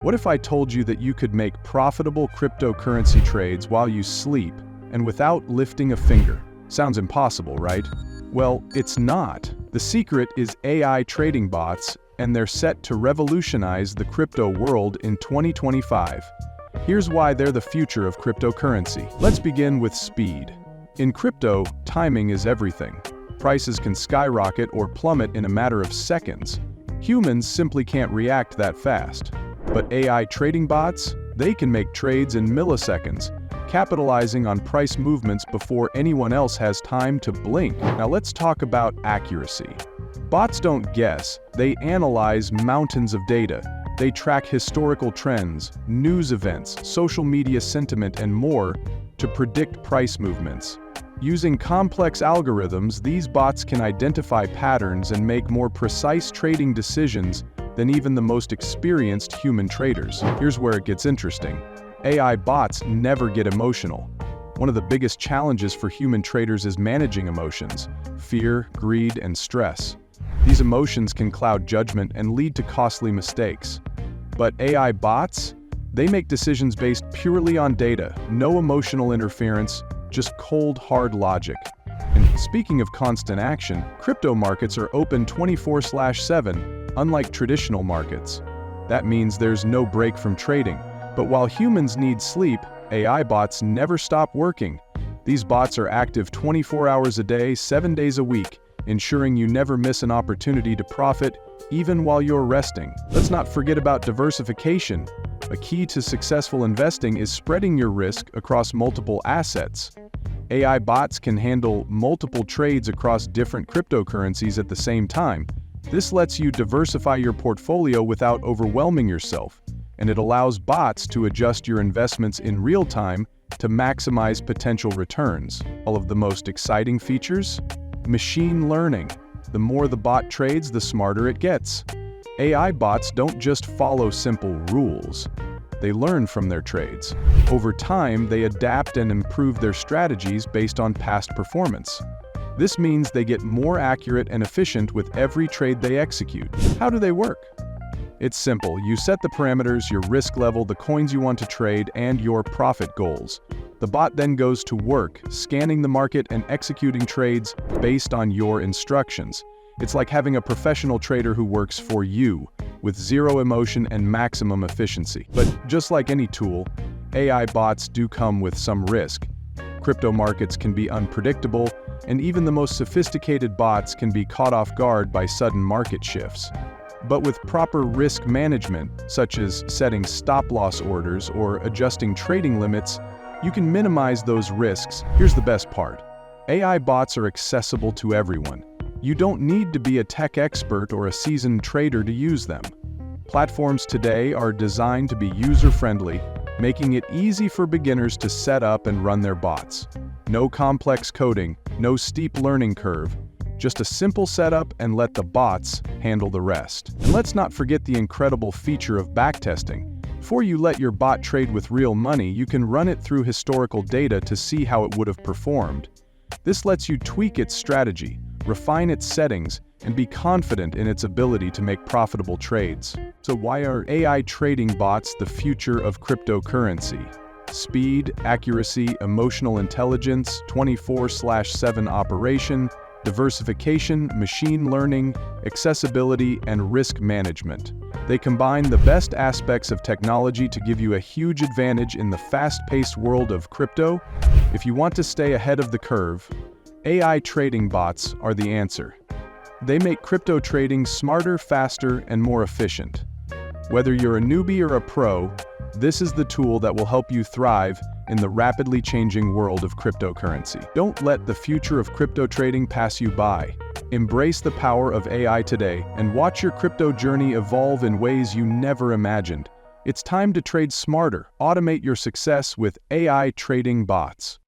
What if I told you that you could make profitable cryptocurrency trades while you sleep and without lifting a finger? Sounds impossible, right? Well, it's not. The secret is AI trading bots, and they're set to revolutionize the crypto world in 2025. Here's why they're the future of cryptocurrency. Let's begin with speed. In crypto, timing is everything. Prices can skyrocket or plummet in a matter of seconds. Humans simply can't react that fast. But AI trading bots, they can make trades in milliseconds, capitalizing on price movements before anyone else has time to blink. Now let's talk about accuracy. Bots don't guess, they analyze mountains of data. They track historical trends, news events, social media sentiment, and more to predict price movements. Using complex algorithms, these bots can identify patterns and make more precise trading decisions than even the most experienced human traders. Here's where it gets interesting. AI bots never get emotional. One of the biggest challenges for human traders is managing emotions: fear, greed, and stress. These emotions can cloud judgment and lead to costly mistakes. But AI bots, they make decisions based purely on data, no emotional interference, just cold, hard logic. And speaking of constant action, crypto markets are open 24/7, unlike traditional markets. That means there's no break from trading. But while humans need sleep, AI bots never stop working. These bots are active 24 hours a day, 7 days a week, ensuring you never miss an opportunity to profit, even while you're resting. Let's not forget about diversification. A key to successful investing is spreading your risk across multiple assets. AI bots can handle multiple trades across different cryptocurrencies at the same time. This lets you diversify your portfolio without overwhelming yourself, and it allows bots to adjust your investments in real time to maximize potential returns. All of the most exciting features? Machine learning. The more the bot trades, the smarter it gets. AI bots don't just follow simple rules. They learn from their trades. Over time, they adapt and improve their strategies based on past performance. This means they get more accurate and efficient with every trade they execute. How do they work? It's simple. You set the parameters, your risk level, the coins you want to trade, and your profit goals. The bot then goes to work, scanning the market and executing trades based on your instructions. It's like having a professional trader who works for you, with zero emotion and maximum efficiency. But just like any tool, AI bots do come with some risk. Crypto markets can be unpredictable, and even the most sophisticated bots can be caught off guard by sudden market shifts. But with proper risk management, such as setting stop-loss orders or adjusting trading limits, you can minimize those risks. Here's the best part. AI bots are accessible to everyone. You don't need to be a tech expert or a seasoned trader to use them. Platforms today are designed to be user-friendly, making it easy for beginners to set up and run their bots. No complex coding, no steep learning curve, just a simple setup and let the bots handle the rest. And let's not forget the incredible feature of backtesting. Before you let your bot trade with real money, you can run it through historical data to see how it would have performed. This lets you tweak its strategy, refine its settings, and be confident in its ability to make profitable trades. So why are AI trading bots the future of cryptocurrency? Speed, accuracy, emotional intelligence, 24/7 operation, diversification, machine learning, accessibility, and risk management. They combine the best aspects of technology to give you a huge advantage in the fast-paced world of crypto. If you want to stay ahead of the curve, AI trading bots are the answer. They make crypto trading smarter, faster, and more efficient. Whether you're a newbie or a pro, this is the tool that will help you thrive in the rapidly changing world of cryptocurrency. Don't let the future of crypto trading pass you by. Embrace the power of AI today and watch your crypto journey evolve in ways you never imagined. It's time to trade smarter. Automate your success with AI trading bots.